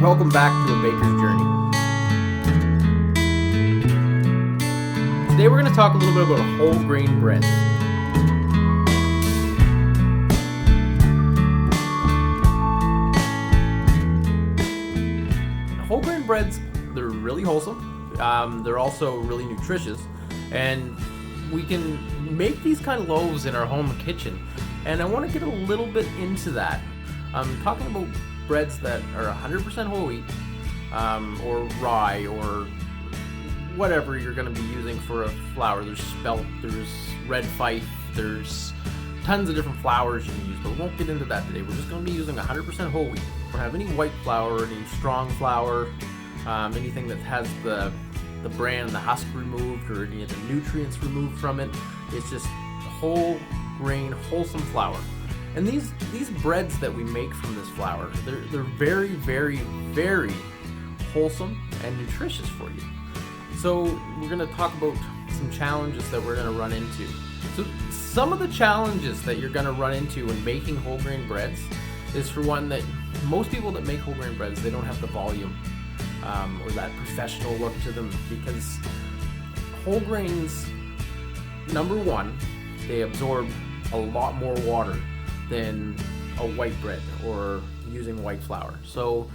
welcome back to A Baker's Journey. Today we're going to talk a little bit about whole grain breads. Whole grain breads, they're really wholesome. They're also really nutritious, and we can make these kind of loaves in our home kitchen. And I want to get a little bit into that. I'm talking about breads that are 100% whole wheat, or rye, or whatever you're going to be using for a flour. There's spelt, there's red fife, there's tons of different flours you can use, but we won't get into that today. We're just going to be using 100% whole wheat. We don't have any white flour, any strong flour, anything that has the bran and the husk removed, or any of the nutrients removed from it. It's just whole grain, wholesome flour. And these breads that we make from this flour, they're very, very, very wholesome and nutritious for you. So we're going to talk about some challenges that we're going to run into. So some of the challenges that you're going to run into when making whole grain breads is, for one, that most people that make whole grain breads, they don't have the volume or that professional look to them, because whole grains, number one, they absorb a lot more water than a white bread or using white flour. So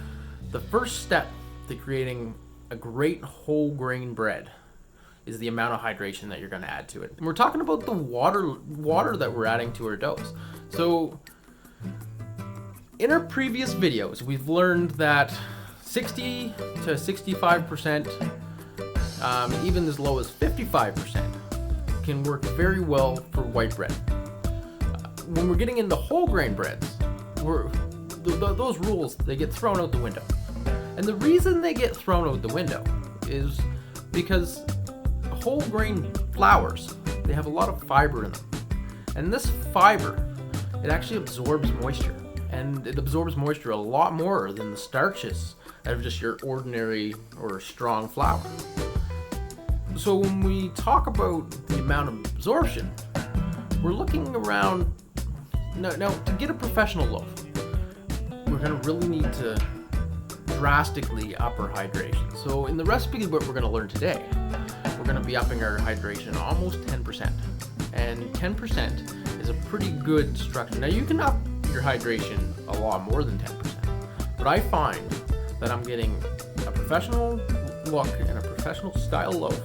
the first step to creating a great whole grain bread is the amount of hydration that you're going to add to it. And we're talking about the water that we're adding to our doughs. So in our previous videos, we've learned that 60 to 65%, even as low as 55%, can work very well for white bread. When we're getting into whole grain breads, those rules, they get thrown out the window. And the reason they get thrown out the window is because whole grain flours, they have a lot of fiber in them. And this fiber, it actually absorbs moisture. And it absorbs moisture a lot more than the starches out of just your ordinary or strong flour. So when we talk about the amount of absorption, we're looking around. Now, to get a professional loaf, we're going to really need to drastically up our hydration. So in the recipe what we're going to learn today, we're going to be upping our hydration almost 10%. And 10% is a pretty good structure. Now you can up your hydration a lot more than 10%, but I find that I'm getting a professional look and a professional style loaf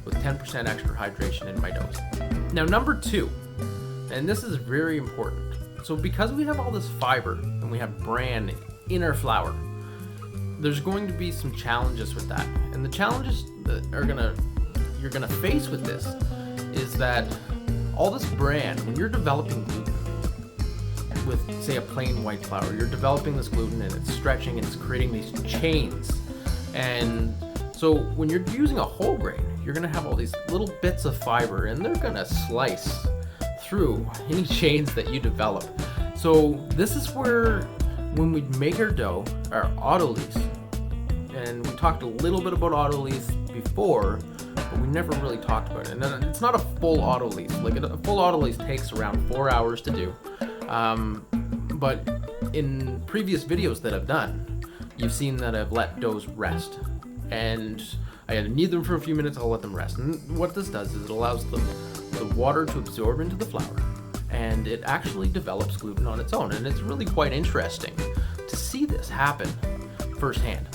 with 10% extra hydration in my doughs. Now number two, and this is very important. So because we have all this fiber and we have bran in our flour, there's going to be some challenges with that. And the challenges that you're gonna face with this is that all this bran, when you're developing gluten with, say, a plain white flour, you're developing this gluten and it's stretching and it's creating these chains. And so when you're using a whole grain, you're gonna have all these little bits of fiber, and they're gonna slice through any chains that you develop. So this is where, when we make our dough, our autolyse, and we talked a little bit about autolyse before, but we never really talked about it. And it's not a full autolyse. Like a full autolyse takes around 4 hours to do. But in previous videos that I've done, you've seen that I've let doughs rest. And I need them for a few minutes, I'll let them rest. And what this does is it allows the water to absorb into the flour, and it actually develops gluten on its own. And it's really quite interesting to see this happen firsthand.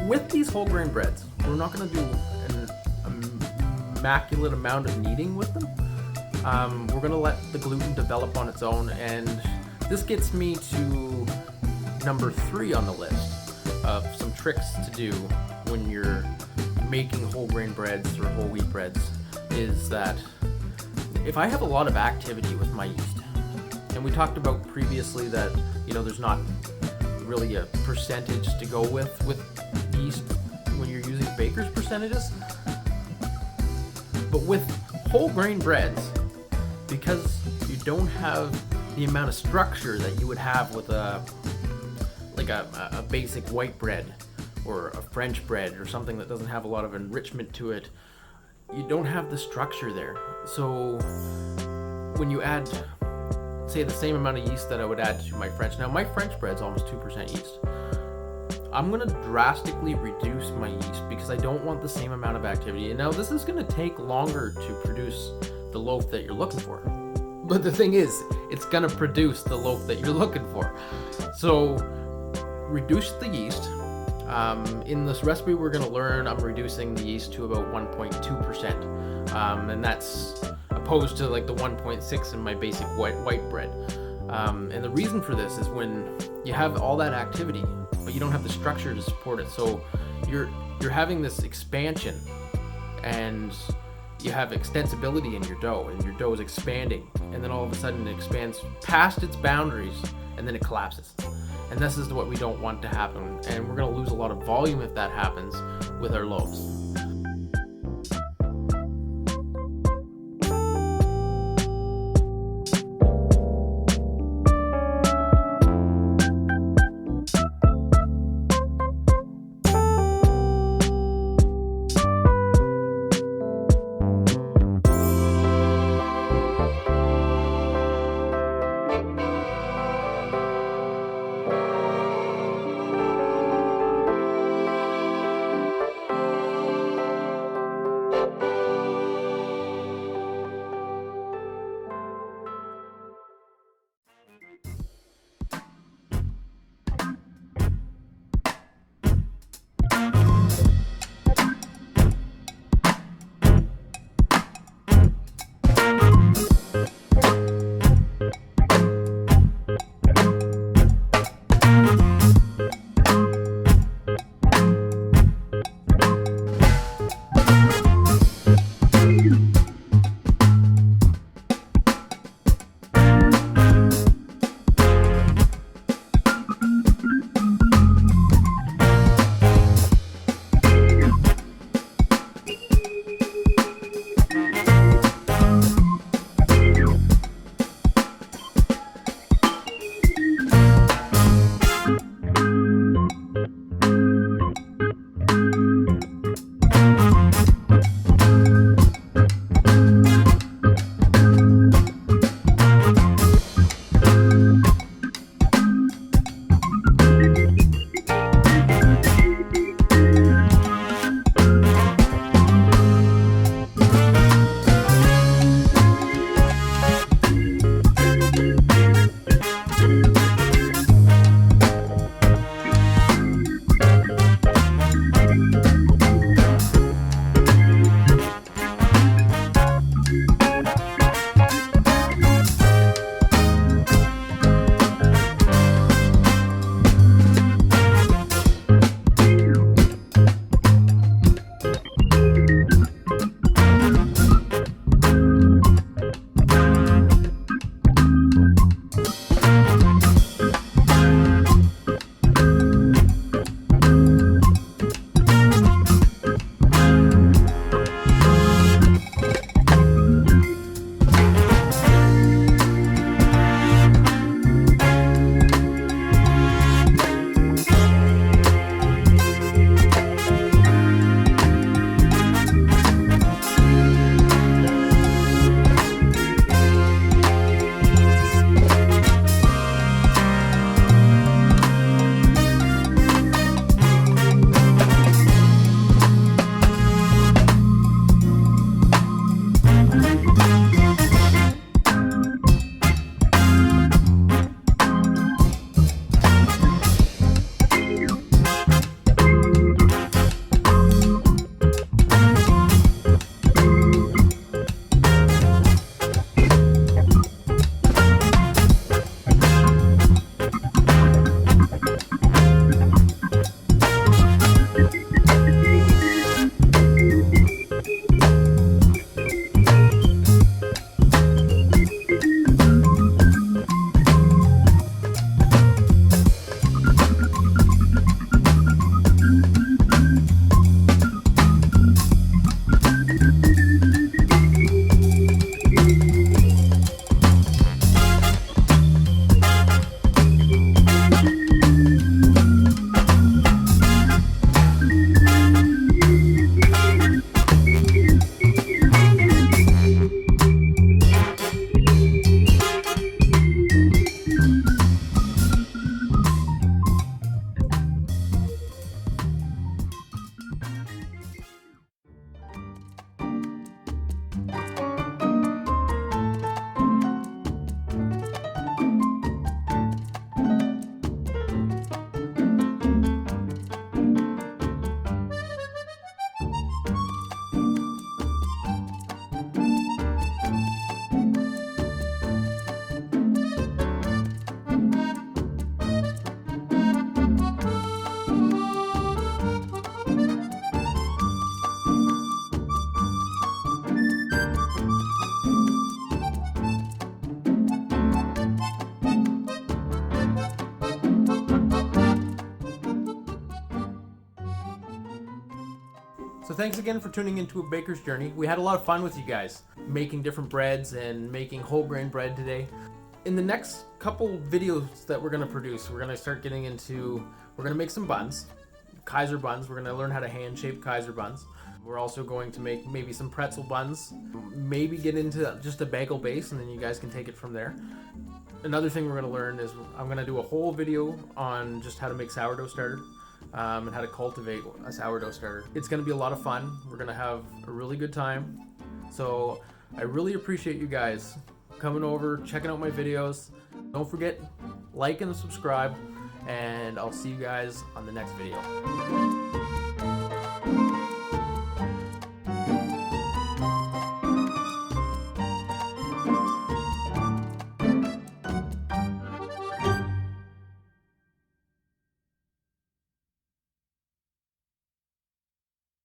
With these whole grain breads, we're not going to do an immaculate amount of kneading with them. We're going to let the gluten develop on its own, and this gets me to number 3 on the list of some tricks to do when you're making whole grain breads or whole wheat breads, is that if I have a lot of activity with my yeast, and we talked about previously that, there's not really a percentage to go with yeast when you're using baker's percentages, but with whole grain breads, because you don't have the amount of structure that you would have with a basic white bread or a French bread or something that doesn't have a lot of enrichment to it, you don't have the structure there. So when you add, say, the same amount of yeast that I would add to my French, now my French bread's almost 2% yeast. I'm gonna drastically reduce my yeast because I don't want the same amount of activity. And now this is gonna take longer to produce the loaf that you're looking for. But the thing is, it's gonna produce the loaf that you're looking for. So reduce the yeast. In this recipe we're gonna learn, I'm reducing the yeast to about 1.2%. And that's opposed to like the 1.6 in my basic white bread. And the reason for this is when you have all that activity, but you don't have the structure to support it. So you're having this expansion, and you have extensibility in your dough, and your dough is expanding, and then all of a sudden it expands past its boundaries, and then it collapses. And this is what we don't want to happen, and we're going to lose a lot of volume if that happens with our loaves. thanks again for tuning into A Baker's Journey. We had a lot of fun with you guys, making different breads and making whole grain bread today. In the next couple videos that we're going to produce, we're going to start getting into, we're going to make some buns, Kaiser buns. We're going to learn how to hand shape Kaiser buns. We're also going to make maybe some pretzel buns, maybe get into just a bagel base, and then you guys can take it from there. Another thing we're going to learn is I'm going to do a whole video on just how to make sourdough starter and how to cultivate a sourdough starter. It's going to be a lot of fun. We're going to have a really good time. So I really appreciate you guys coming over, checking out my videos. Don't forget, like and subscribe, and I'll see you guys on the next video.